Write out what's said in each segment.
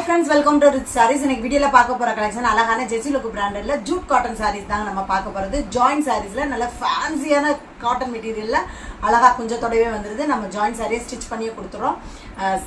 Hi friends, welcome to Rich Sarees. இன்னைக்கு வீடியோல பார்க்க போற கலெக்ஷன் அழகான ஜெசி லுக் பிராண்டட்ல ஜூட் காட்டன் சாரீஸ் தாங்க நம்ம பார்க்க போறது. ஜாயிண்ட் சாரீஸ்ல நல்ல ஃபேன்சியான காட்டன் மெட்டீரியல்ல அழகா குஞ்சத்தோடவே வந்துருது. நம்ம ஜாயிண்ட் சாரியை ஸ்டிச் பண்ணியே கொடுத்துறோம்.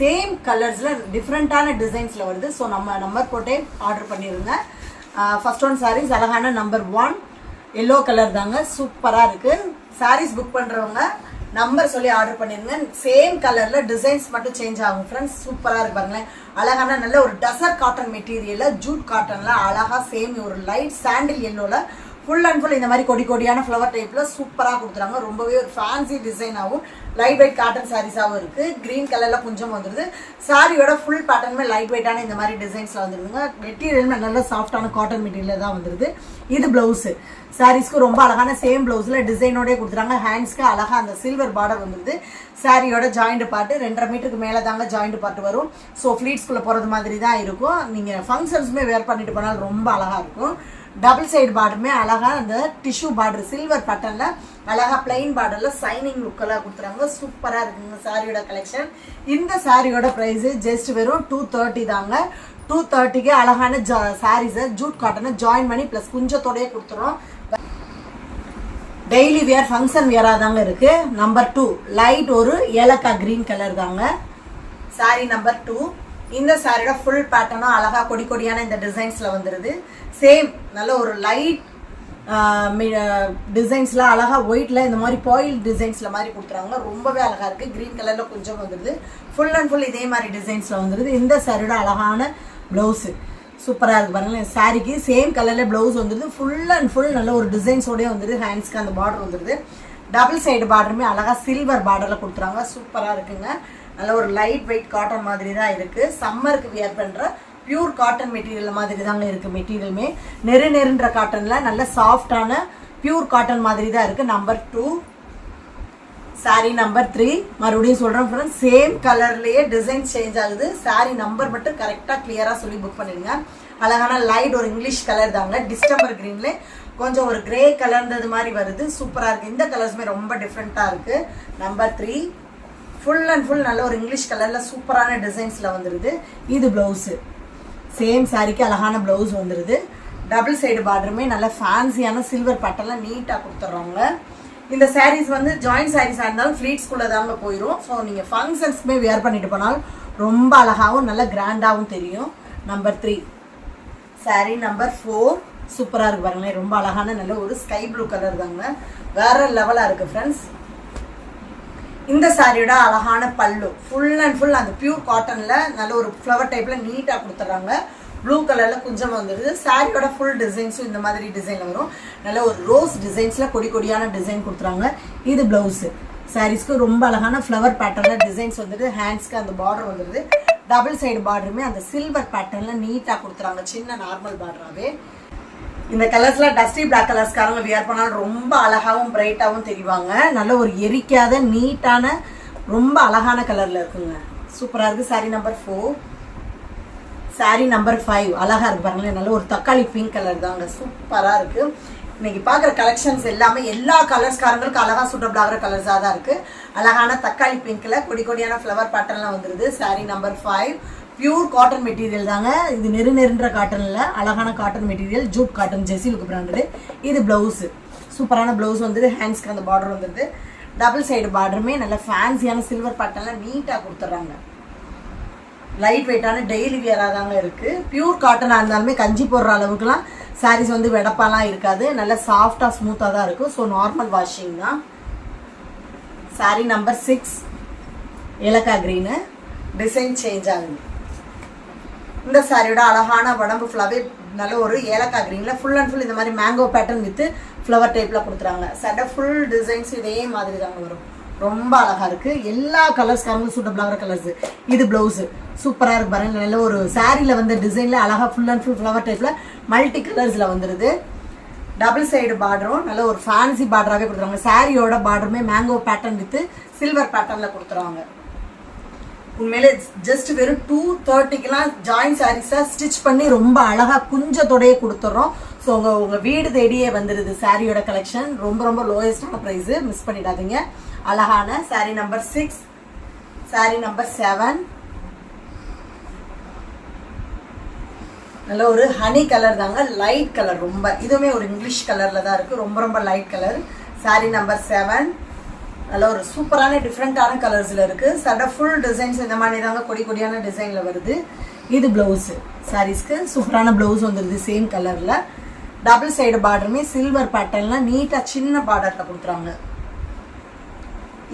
சேம் கலர்ஸ்ல டிஃப்ரெண்டான டிசைன்ஸ்ல வருது. ஸோ நம்ம நம்பர் போட்டே ஆர்டர் பண்ணிருங்க. ஃபர்ஸ்ட் ஒன் சாரீஸ் அழகான நம்பர் 1 எல்லோ கலர் தாங்க, சூப்பரா இருக்கு. சாரீஸ் புக் பண்றவங்க நம்பர் சொல்லி ஆர்டர் பண்ணிருங்க. சேம் கலர்ல டிசைன்ஸ் மட்டும் சேஞ்ச் ஆகும் ஃப்ரெண்ட்ஸ். சூப்பரா இருக்கு பாருங்களேன். அழகான நல்ல ஒரு டசர் காட்டன் மெட்டீரியல்ல ஜூட் காட்டன்ல அழகா சேம் ஒரு லைட் சாண்டில் எல்லோல ஃபுல் அண்ட் ஃபுல் இந்த மாதிரி கொடி கொடியான ஃப்ளவர் டைப்ல சூப்பரா கொடுத்துறாங்க. ரொம்பவே ஒரு ஃபேன்சி டிசைனாகவும் லைட் வெயிட் காட்டன் சாரீஸாகவும் இருக்கு. கிரீன் கலர்ல கொஞ்சம் வந்துருது. சாரியோட ஃபுல் பேட்டர்னுமே லைட் வெயிட்டான இந்த மாதிரி டிசைன்ஸ்ல வந்துருதுங்க. மெட்டீரியல் நல்ல சாஃப்டான காட்டன் மெட்டீரியல் தான் வந்துருது. இது பிளவுஸ். சாரீஸ்க்கு ரொம்ப அழகான சேம் பிளவுஸ்ல டிசைனோடய கொடுத்துறாங்க. ஹேண்ட்ஸ்க்கு அழகா அந்த சில்வர் பார்டர் வந்துருது. சாரியோட ஜாயிண்ட் பார்ட் 2.5 மீட்டருக்கு மேல தாங்க ஜாயிண்ட் பார்ட் வரும். ஸோ ஃபிளீட்ஸ்குள்ள போறது மாதிரி தான் இருக்கும். நீங்க ஃபங்க்ஷன்ஸுமே வேர் பண்ணிட்டு போனாலும் ரொம்ப அழகா இருக்கும். டபுள் சைடு பார்டருமே அழகா அந்த டிஷ்யூ பார்டர் சில்வர் பட்டன்ல அழகா பிளைன் பார்டர்ல சைனிங் லுக்கெல்லாம் கொடுத்துறாங்க. சூப்பரா இருக்குங்க சாரியோட கலெக்ஷன். இந்த சாரியோட பிரைஸ் ஜஸ்ட் வெறும் 230 தாங்க. 230க்கு அழகான சாரீஸை ஜூட் காட்டனை ஜாயின் பண்ணி பிளஸ் குஞ்சத்தோடய கொடுத்துறோம். டெய்லி வியர் ஃபங்க்ஷன் வியரா தாங்க இருக்கு. நம்பர் 2 லைட் ஒரு ஏலக்காய் கிரீன் கலர் தாங்க. Sorry number 2. இந்த சாரியோட ஃபுல் பேட்டர்னும் அழகா கொடி கொடியான இந்த டிசைன்ஸ்ல வந்துருது. சேம் நல்ல ஒரு லைட் டிசைன்ஸ்ல அழகா ஒயிட்ல இந்த மாதிரி பாயில் டிசைன்ஸ்ல மாதிரி கொடுத்துறாங்க. ரொம்பவே அழகா இருக்கு. கிரீன் கலர்ல கொஞ்சம் வந்துருது. ஃபுல் அண்ட் ஃபுல் இதே மாதிரி டிசைன்ஸ்ல வந்துருது. இந்த சாரியோட அழகான பிளவுஸ் சூப்பரா இருக்கு பாருங்களேன். சாரிக்கு சேம் கலர்ல பிளவுஸ் வந்துருது. ஃபுல் அண்ட் ஃபுல் நல்ல ஒரு டிசைன்ஸோடய வந்துருது. ஹேண்ட்ஸ்க்கு அந்த பார்டர் வந்துருது. டபுள் சைடு பார்டருமே அழகா சில்வர் பார்டர்ல கொடுத்துறாங்க. சூப்பரா இருக்குங்க. நல்ல ஒரு லைட் வெயிட் காட்டன் மாதிரி தான் இருக்கு. சம்மருக்கு வியர் பண்ற பியூர் காட்டன் மெட்டீரியல் மாதிரி தாங்க இருக்கு. மெட்டீரியலுமே நெருன்ற காட்டன்ல நல்ல சாஃப்டான பியூர் காட்டன் மாதிரி தான் இருக்கு. நம்பர் 2 சாரி நம்பர் 3 மறுபடியும் சொல்றேன் ஃப்ரெண்ட்ஸ், சேம் கலர்லயே டிசைன் சேஞ்ச் ஆகுது. சாரி நம்பர் மட்டும் கரெக்டா கிளியரா சொல்லி புக் பண்ணிடுங்க. அழகான லைட் ஒரு இங்கிலீஷ் கலர் தாங்க. டிஸ்டம்பர் கிரீன்ல கொஞ்சம் ஒரு கிரே கலர்ன்றது மாதிரி வருது. சூப்பரா இருக்கு. இந்த கலர்ஸுமே ரொம்ப டிஃப்ரெண்டா இருக்கு. நம்பர் 3 ஃபுல் அண்ட் ஃபுல் நல்ல ஒரு இங்கிலீஷ் கலர்ல சூப்பரான டிசைன்ஸ்ல வந்துருது. இது பிளவுஸ். சேம் சாரிக்கு அழகான பிளவுஸ் வந்துருது. டபுள் சைடு பார்டருமே நல்ல ஃபேன்சியான சில்வர் பட்டன்ல நீட்டா கொடுத்துட்றாங்க. இந்த சாரீஸ் வந்து ஜாயிண்ட் சாரீஸா இருந்தாலும் ஃபிளீட்ஸ்குள்ள தாங்க போயிடும். ஸோ நீங்க ஃபங்க்ஷன்ஸ்க்குமே வியர் பண்ணிட்டு போனாலும் ரொம்ப அழகாவும் நல்ல கிராண்டாவும் தெரியும். நம்பர் 3 சாரி நம்பர் 4 சூப்பரா இருக்கு பாருங்களேன். ரொம்ப அழகான நல்ல ஒரு ஸ்கை ப்ளூ கலர் தாங்க. வேற லெவலா இருக்கு ஃப்ரெண்ட்ஸ். இந்த சாரியோட அழகான பல்லு ஃபுல் அண்ட் ஃபுல் அந்த பியூர் காட்டன்ல நல்ல ஒரு ஃப்ளவர் டைப்ல நீட்டா கொடுத்துறாங்க. ப்ளூ கலர்ல கொஞ்சம் வந்துருது. சாரியோட ஃபுல் டிசைன்ஸும் இந்த மாதிரி டிசைன்ல வரும். நல்ல ஒரு ரோஸ் டிசைன்ஸ்ல கொடி கொடியான டிசைன் கொடுத்துறாங்க. இது பிளவுஸ். சாரீஸ்க்கு ரொம்ப அழகான ஃப்ளவர் பேட்டர்ன்ல டிசைன்ஸ் வந்துருது. ஹேண்ட்ஸ்க்கு அந்த பார்டர் வந்துருது. டபுள் சைடு பார்டருமே அந்த சில்வர் பேட்டர்ன்ல நீட்டா கொடுத்துறாங்க. சின்ன நார்மல் பார்டராவே. இந்த கலர்ஸ்ல டஸ்டி பிளாக் கலர்ஸ்காரங்க வியர் பண்ணாலும் ரொம்ப அழகாவும் பிரைட்டாவும் தெரிவாங்க. நல்ல ஒரு எரிக்காத நீட்டான ரொம்ப அழகான கலர்ல இருக்குங்க. சூப்பரா இருக்கு. சாரி நம்பர் 4 சாரி நம்பர் 5 அழகா இருக்கு பாருங்களேன். நல்ல ஒரு தக்காளி பிங்க் கலர் தாங்க. சூப்பரா இருக்கு. இன்னைக்கு பாக்குற கலெக்ஷன்ஸ் எல்லாமே எல்லா கலர்ஸ்காரங்களுக்கு அழகா சூட்டபிள் ஆகிற கலர்ஸா தான் இருக்கு. அழகான தக்காளி பிங்க்ல கொடி கொடியான ஃப்ளவர் பேட்டர்ன்லாம் வந்துருது. Sari number 5 pure cotton material தாங்க. இது நெருன்ற காட்டன்ல அழகான காட்டன் மெட்டீரியல் ஜூட் காட்டன் ஜெசி லுக் பிராண்டட். இது பிளவுஸ். சூப்பரான பிளவுஸ் வந்து ஹேண்ட்ஸ்க்கு அந்த பார்டர் வந்துருது. டபுள் சைடு பார்டருமே நல்ல ஃபேன்சியான சில்வர் பேட்டர்ன்ல நீட்டா கொடுத்துறாங்க. லைட் வெயிட்டான டெய்லி வியரா தாங்க இருக்கு. பியூர் காட்டனா இருந்தாலுமே கஞ்சி போடுற அளவுக்குலாம் சாரீஸ் வந்து வெடப்பாலாம் இருக்காது. நல்ல சாஃப்டா ஸ்மூத்தா தான் இருக்கும். ஸோ நார்மல் வாஷிங் தான். சாரி நம்பர் 6 ஏலக்காய் கிரீனு டிசைன் சேஞ்ச் ஆகுது. இந்த சாரியோட அழகான உடம்பு ஃபுல்லாவே நல்ல ஒரு ஏலக்காய் கிரீன்ல ஃபுல் அண்ட் ஃபுல் இந்த மாதிரி மேங்கோ பேட்டர்ன் வித் ஃப்ளவர் டைப்ல கொடுத்துறாங்க. சட்டை ஃபுல் டிசைன்ஸ் இதே மாதிரி தாங்க வரும். ரொம்ப அழகா இருக்கு. எல்லா கலர்ஸ்க்காரங்களும் சூட்டபிள் ஆகிற கலர்ஸ். இது பிளவுஸ் சூப்பரா இருக்கு பாருங்க. நல்ல ஒரு சாரியில வந்து டிசைன்ல அழகா ஃபுல் அண்ட் ஃபுல் ஃப்ளவர் டைப்ல மல்டி கலர்ஸ்ல வந்துருது. டபுள் சைடு பார்டரும் நல்ல ஒரு ஃபேன்சி பார்டராகவே கொடுத்துருவாங்க. சாரியோட பார்டருமே மேங்கோ பேட்டர்ன் வித் சில்வர் பேட்டர்ன்ல கொடுத்துருவாங்க. உண்மையிலே ஜஸ்ட் வெறும் 230க்குலாம் ஜாயிண்ட் சாரீஸை ஸ்டிச் பண்ணி ரொம்ப அழகா குஞ்சத்தோடய கொடுத்துட்றோம். ஸோ உங்க வீடு தேடியே வந்துருது சாரியோட கலெக்ஷன். ரொம்ப ரொம்ப லோயஸ்டான ப்ரைஸ். மிஸ் பண்ணிடாதீங்க. அழகான சாரி நம்பர் 6 சாரி நம்பர் 7 நல்ல ஒரு ஹனி கலர் தாங்க, லைட் கலர் ரொம்ப. இதுவுமே ஒரு இங்கிலீஷ் கலரில் தான் இருக்குது, ரொம்ப ரொம்ப லைட் கலர். சாரீ நம்பர் 7. நல்ல ஒரு சூப்பரான டிஃப்ரெண்ட்டான கலர்ஸில் இருக்குது. சட ஃபுல் டிசைன்ஸ் இந்த மாதிரி தாங்க கொடி கொடியான டிசைனில் வருது. இது ப்ளவுஸு. சாரீஸ்க்கு சூப்பரான ப்ளவுஸ் வந்துடுது சேம் கலரில். டபுள் சைடு பார்டருமே சில்வர் பேட்டர்னில் நீட்டாக சின்ன பார்டரில் கொடுத்துறாங்க.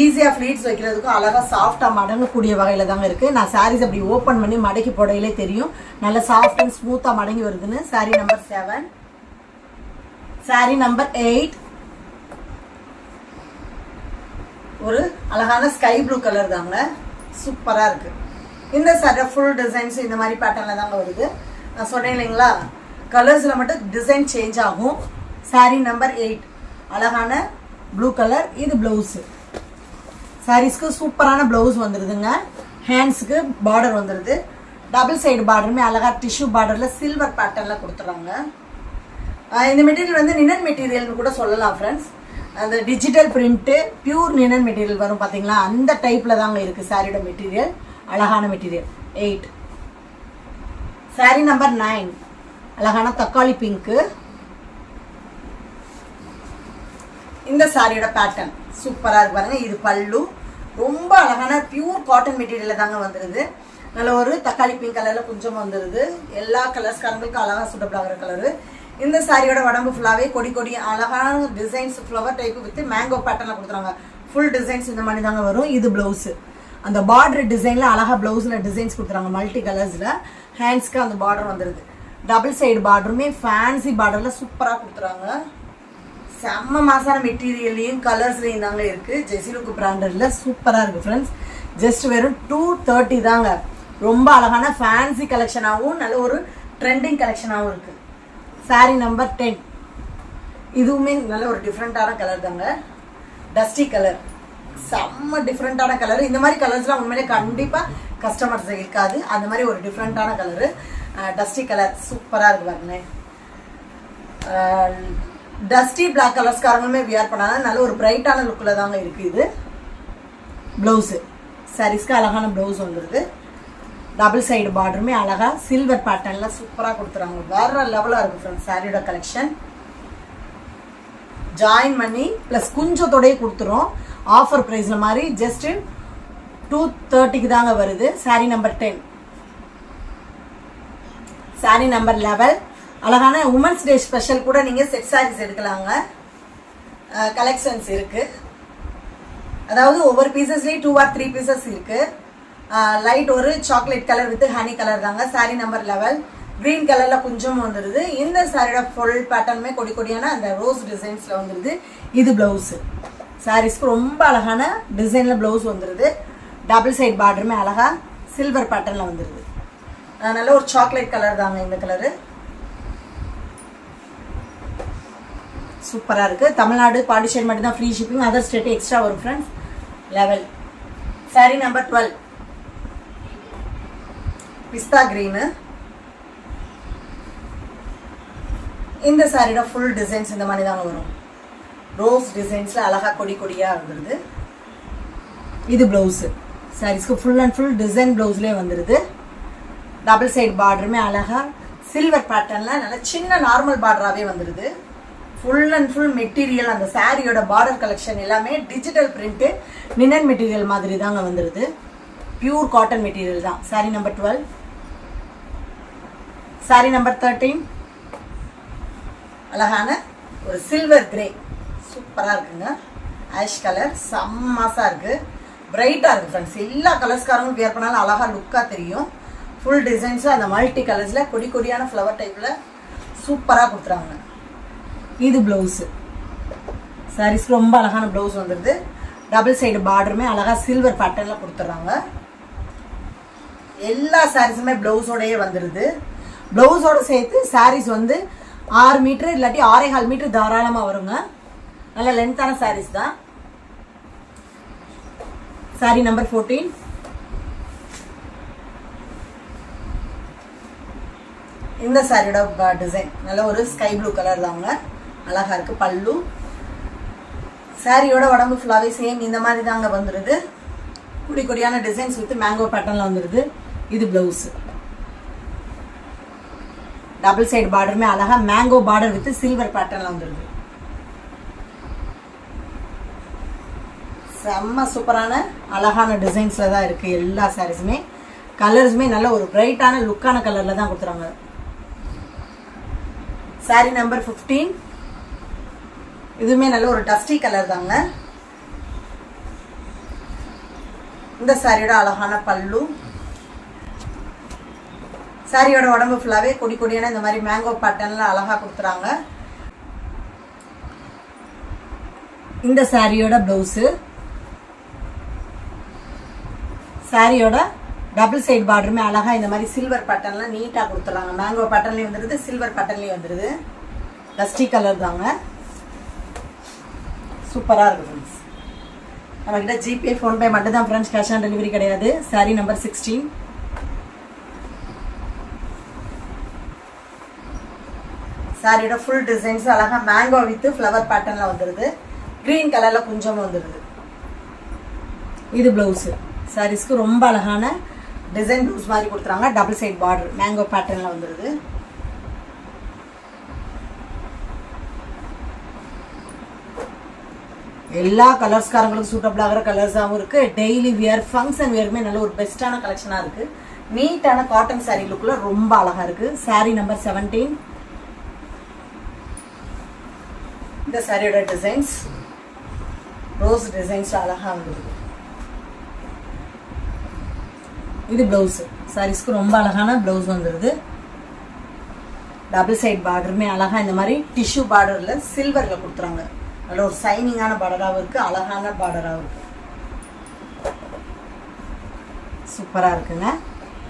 ஈஸியாக ஃப்ளீட்ஸ் வைக்கிறதுக்கும் அழகாக சாஃப்டாக மடங்கக்கூடிய வகையில் தாங்க இருக்குது. நான் சாரீஸ் அப்படி ஓப்பன் பண்ணி மடக்கி போடையிலே தெரியும் நல்ல சாஃப்ட் அண்ட் ஸ்மூத்தாக மடங்கி வருதுன்னு. சாரீ நம்பர் 7. சாரீ நம்பர் 8 ஒரு அழகான ஸ்கை ப்ளூ கலர் தாங்க, சூப்பராக இருக்குது. இந்த சாரீ ஃபுல் டிசைன்ஸ் இந்த மாதிரி பேட்டர்னில் தாங்க வருது. நான் சொன்னேன் இல்லைங்களா, கலர்ஸில் மட்டும் டிசைன் சேஞ்ச் ஆகும். சாரீ நம்பர் 8 அழகான ப்ளூ கலர். இது ப்ளவுஸு. சாரீஸ்க்கு சூப்பரான ப்ளவுஸ் வந்துடுதுங்க. ஹேண்ட்ஸுக்கு பார்டர் வந்துடுது. டபுள் சைடு பார்டருமே அழகாக டிஷ்யூ பார்டரில் சில்வர் பேட்டர்னில் கொடுத்துட்றாங்க. இந்த மெட்டீரியல் வந்து நினன் மெட்டீரியல்னு கூட சொல்லலாம் ஃப்ரெண்ட்ஸ். அந்த டிஜிட்டல் பிரிண்ட்டு பியூர் நினன் மெட்டீரியல் வரும் பார்த்தீங்களா, அந்த டைப்பில் தாங்க இருக்குது சாரியோட மெட்டீரியல். அழகான மெட்டீரியல். 8. சாரீ நம்பர் 9 அழகான தக்காளி பிங்க்கு. இந்த சாரியோட பேட்டர்ன் சூப்பராக இருக்கு பாருங்க. இது பல்லு. ரொம்ப அழகான பியூர் காட்டன் மெட்டீரியலில் தாங்க வந்துடுது. நல்ல ஒரு தக்காளி பிங்க் கலரில் கொஞ்சம் வந்துடுது. எல்லா கலர்ஸ்காரங்களுக்கும் அழகாக சூட்டபிள் ஆகிற கலரு. இந்த சாரியோட உடம்பு ஃபுல்லாகவே கொடி கொடி அழகான designs flower type with mango பேட்டர்னில் கொடுத்துறாங்க. ஃபுல் டிசைன்ஸ் இந்த மாதிரி தாங்க வரும். இது ப்ளவுஸு. அந்த பார்டர் டிசைனில் அழகாக ப்ளவுஸில் டிசைன்ஸ் கொடுத்துறாங்க மல்டி கலர்ஸில். ஹேண்ட்ஸ்க்கு அந்த பார்டர் வந்துடுது. டபுள் சைடு பார்டருமே ஃபேன்சி பார்டரில் சூப்பராக கொடுத்துறாங்க. செம்ம மாசான மெட்டீரியல்லையும் கலர்ஸ்லையும் தாங்க இருக்குது. ஜெசிலுக்கு பிராண்டடில் சூப்பராக இருக்குது ஃப்ரெண்ட்ஸ். ஜஸ்ட் வெறும் 230 தாங்க. ரொம்ப அழகான ஃபேன்சி கலெக்ஷனாகவும் நல்ல ஒரு ட்ரெண்டிங் கலெக்ஷனாகவும் இருக்குது. சாரீ நம்பர் 10 இதுவுமே நல்ல ஒரு டிஃப்ரெண்ட்டான கலர் தாங்க. டஸ்டி கலர், செம்ம டிஃப்ரெண்ட்டான கலர். இந்த மாதிரி கலர்ஸ்லாம் உண்மையிலே கண்டிப்பாக கஸ்டமர்ஸ் இருக்காது. அந்த மாதிரி ஒரு டிஃப்ரெண்ட்டான கலரு டஸ்டி கலர் சூப்பராக இருக்கு பாருங்களேன். டஸ்டி பிளாக் கலர்ஸ்காரங்களுமே வியர் பண்ணாங்க. நல்ல ஒரு பிரைட்டான லுக்கில் தாங்க இருக்குது. இது ப்ளவுஸு. சாரீஸ்க்கு அழகான ப்ளவுஸ் வந்துடுது. டபுள் சைடு பார்டருமே அழகாக சில்வர் பேட்டர்னில் சூப்பராக கொடுத்துறாங்க. வேற லெவலாக இருக்குது ஃப்ரெண்ட்ஸ் சாரியோட கலெக்ஷன். ஜாயின் பண்ணி ப்ளஸ் குஞ்சத்தோடய கொடுத்துரும். ஆஃபர் ப்ரைஸில் மாதிரி ஜஸ்ட்டு 230க்கு தாங்க வருது. சாரீ நம்பர் 10. சாரீ நம்பர் 11 அழகான உமன்ஸ் டே ஸ்பெஷல் கூட நீங்கள் செட் சாரீஸ் எடுக்கலாங்க. கலெக்ஷன்ஸ் இருக்குது. அதாவது ஒவ்வொரு பீசஸ்லேயும் 2 or 3 பீசஸ் இருக்குது. லைட் ஒரு chocolate colour with honey colour தாங்க. சாரீ நம்பர் 11 க்ரீன் கலரில் கொஞ்சம் வந்துடுது. இந்த சாரியோட ஃபுல் பேட்டர்னுமே கொடி கொடியான அந்த ரோஸ் டிசைன்ஸில் வந்துடுது. இது ப்ளவுஸு. சாரீஸ்க்கு ரொம்ப அழகான டிசைனில் ப்ளவுஸ் வந்துடுது. டபுள் சைட் பார்டருமே அழகாக சில்வர் பேட்டர்னில் வந்துடுது. நல்ல ஒரு சாக்லேட் கலர் தாங்க இந்த கலரு. சூப்பராக இருக்குது. தமிழ்நாடு பாண்டிச்சேரி மட்டும் தான் free shipping. Other state extra வரும் ஃப்ரெண்ட்ஸ். 11. சாரீ நம்பர் 12 பிஸ்தா க்ரீனு. இந்த சாரியோட ஃபுல் டிசைன்ஸ் இந்த மாதிரி தாங்க வரும். ரோஸ் டிசைன்ஸில் அழகாக கொடி கொடியாக வந்துடுது. இது ப்ளவுஸு. சாரீஸ்க்கு ஃபுல் அண்ட் ஃபுல் டிசைன் ப்ளவுஸ்லேயே வந்துடுது. டபுள் சைடு பார்டருமே அழகாக சில்வர் பேட்டர்னில் நல்ல சின்ன நார்மல் பார்டராகவே வந்துடுது. ஃபுல் அண்ட் ஃபுல் மெட்டீரியல் அந்த சாரியோட பார்டர் கலெக்ஷன் எல்லாமே டிஜிட்டல் பிரிண்ட்டு நினன் மெட்டீரியல் மாதிரி தாங்க வந்துடுது. பியூர் காட்டன் மெட்டீரியல் தான். சாரீ நம்பர் 12. சாரீ நம்பர் 13 அழகான ஒரு சில்வர் கிரே சூப்பராக இருக்குங்க. ஆஷ் கலர் செம்மாசாக இருக்குது. பிரைட்டாக இருக்குது ஃப்ரெண்ட்ஸ். எல்லா கலர்ஸ்காரங்களும் வியர் பண்ணாலும் அழகாக லுக்காக தெரியும். ஃபுல் டிசைன்ஸில் அந்த மல்டி கலர்ஸில் கொடி கொடியான ஃப்ளவர் டைப்பில் சூப்பராக கொடுத்துறாங்க. இது ப்ளவுஸு. சாரீஸ்க்கு ரொம்ப அழகான ப்ளவுஸ் வந்துடுது. டபுள் சைடு பார்டருமே அழகாக சில்வர் பேட்டர்னில் கொடுத்துட்றாங்க. எல்லா சாரீஸுமே ப்ளவுஸோடையே வந்துடுது. ப்ளவுஸோடு சேர்த்து சாரீஸ் வந்து 6 மீட்டர் இல்லாட்டி 6.25 மீட்டர் தாராளமாக வருங்க. நல்ல லென்த்தான சாரீஸ் தான். சாரீ நம்பர் 14 இந்த சாரியோட டிசைன் நல்ல ஒரு ஸ்கை ப்ளூ கலர் தாங்க. அழகாக இருக்குது. பல்லு. சாரியோட உடம்பு ஃபுல்லாகவே சேம் இந்த மாதிரி தாங்க வந்துடுது. குடி கொடியான டிசைன்ஸ் வித் மேங்கோ பேட்டர்னில் வந்துடுது. இது ப்ளவுஸு. டபுள் சைடு பார்டருமே அழகா மேங்கோ பார்டர் வித் சில்வர் பேட்டர்ன்ல வந்துருது. செம்ம சூப்பரான அழகான டிசைன்ஸ்ல தான் இருக்கு எல்லா சாரீஸுமே. கலர்ஸுமே நல்ல ஒரு பிரைட்டான லுக்கான கலர்ல தான் கொடுத்துறாங்க. Sorry number 15. இதுவுமே நல்ல ஒரு டஸ்டி கலர் தாங்க. இந்த சாரியோட அழகான பல்லு. சாரியோட உடம்பு ஃபுல்லாவே கொடி கொடியான இந்த மாதிரி மேங்கோ பேட்டர்ன்ல அழகா கொடுத்துறாங்க. இந்த சாரியோட பிளவுஸ். சாரியோட டபுள் சைடு பார்டருமே அழகா இந்த மாதிரி சில்வர் பேட்டர்ன்ல நீட்டா கொடுத்துறாங்க. மேங்கோ பேட்டர்ன்லயும் வந்துருது, சில்வர் பேட்டர்ன்லயும் வந்துருது. டஸ்டி கலர் தாங்க. சூப்பரா இருக்கு ஃப்ரெண்ட்ஸ். நம்ம கிட்ட ஜிபே ஃபோன்பே மட்டும் தான் ஃப்ரெண்ட்ஸ், கேஷ் ஆன் டெலிவரி கிடையாது. Sorry number 16. சாரியோட ஃபுல் டிசைன்ஸ் அழகா மேங்கோ வித் ஃப்ளவர் பேட்டர்ன்ல வந்துருது. கிரீன் கலர்ல கொஞ்சம் வந்துருது. இது பிளவுஸ். சாரீஸ்க்கு ரொம்ப அழகான டிசைன் பிளவுஸ் மாதிரி கொடுத்துறாங்க. டபுள் சைடு பார்டர் மேங்கோ பேட்டர்ன்ல வந்துருது. எல்லா கலர்ஸ்காரங்களுக்கும் சூட்டபிள் ஆகிற கலர்ஸாகவும் இருக்கு. டெய்லி வியர், ஃபங்க்ஷன் வியருமே நல்ல ஒரு பெஸ்டான கலெக்ஷனா இருக்கு. நீட்டான காட்டன் சாரீ லுக்ல ரொம்ப அழகா இருக்கு. Sorry number 17. இந்த சாரியோட டிசைன்ஸ் ரோஸ் டிசைன்ஸ் அழகா வந்துருக்கு. இது பிளவுஸ். சாரீஸ்க்கு ரொம்ப அழகான பிளவுஸ் வந்துருது. டபுள் சைடு பார்டருமே அழகா இந்த மாதிரி டிஷ்யூ பார்டர்ல சில்வர்ல கொடுத்துறாங்க. நல்ல ஒரு சைனிங்கான பார்டராகவும் இருக்கு, அழகான பார்டராகவும் இருக்கு. சூப்பரா இருக்குங்க.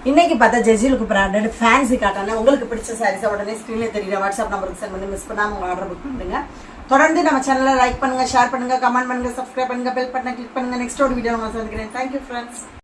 இன்னைக்கு பார்த்தா ஜெஜிலுக்கு பிராண்டட் ஃபேன்சி காட்டான உங்களுக்கு பிடிச்ச சாரீஸை உடனே ஸ்க்ரீன்ல தெரியுற வாட்ஸ்அப் நம்பருக்கு சென்ட் பண்ணி மிஸ் பண்ணாம உங்க ஆர்டர் புக் பண்ணுங்க. தொடர்ந்து நம்ம சேனலை லைக் பண்ணுங்க, ஷேர் பண்ணுங்க, கமெண்ட் பண்ணுங்க, சப்ஸ்கிரைப் பண்ணுங்க, பெல் பட்டனை கிளிக் பண்ணுங்க. நெக்ஸ்ட் ஒரு வீடியோ உங்களை சந்திக்கிறேன். Thank you friends.